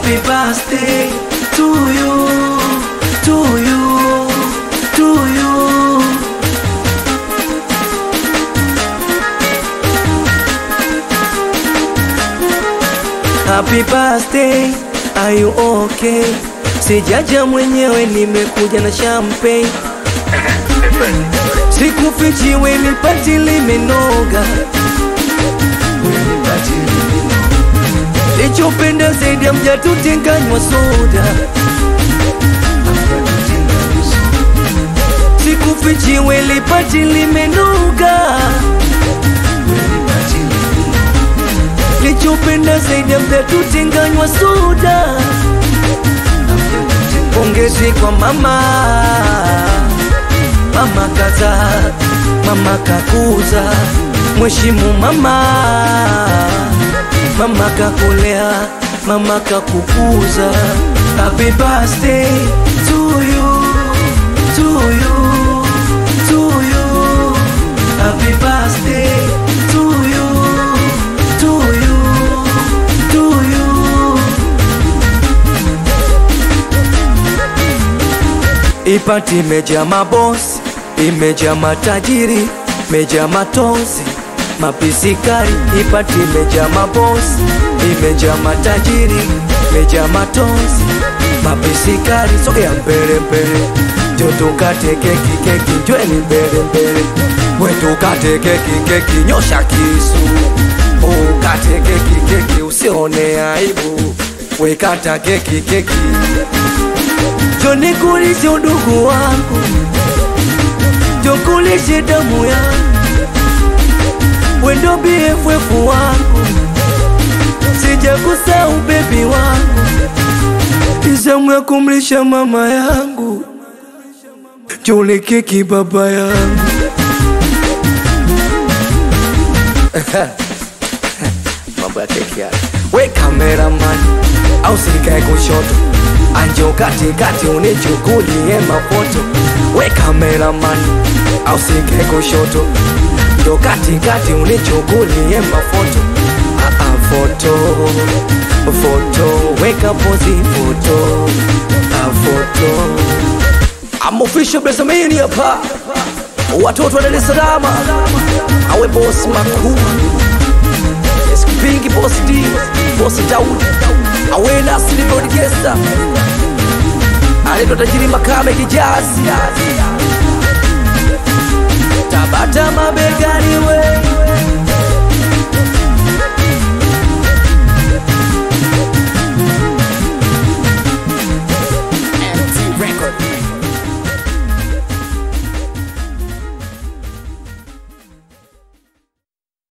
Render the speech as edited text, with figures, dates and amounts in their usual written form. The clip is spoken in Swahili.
Happy birthday to you, to you, to you. Happy birthday, are you okay? Sijaja mwenyewe, nimekuja na champagne. Sikufichi wewe pati limenoga. Lichopenda zaidi ya mjatutenganywa soda. Sikufichi wewe pati limenoga. Lichopenda zaidi ya mjatutenganywa soda. Pongezi kwa mama, mama kaza, mama kakuza. Mheshimu mama, mama kakulea, mama kakukuza. Happy birthday to you, to you, to you. Happy birthday to you, to you, to you. Ipati imejaa mabosi, imejaa matajiri, imejaa matozi, mapisikari. Ipati imejaa mabosi, imejaa matajiri, imejaa matozi, mapisikari. Sogea mbele mbele, njoo tukate keki keki, njoni mbele mbele. We tukate keki keki, nyosha kisu. Oh, kate keki keki, usione aibu. We kata keki keki. Njoni kulishe udugu wangu, njoo kulishe damu yangu. Wendo BFF wangu, sijakusahau baby wangu. Nizamu ya kumlisha mama yangu, njoo keki baba yangu. Mambo ya keki ya we cameraman, au sikae kushoto, anjo kati kati unichukulie mafoto. We cameraman, au sikae kushoto, ndo kati kati unichukulie mafoto. Foto, foto, weka pozi foto. Foto. I'm official Blessamini hapa. Watoto wa Dar es Salaam, awe boss makuu, Pingi boss D, boss Daudi, awe Nasri Broadcaster, alito tajiri Makame Kijazi, Tabata mabegani we.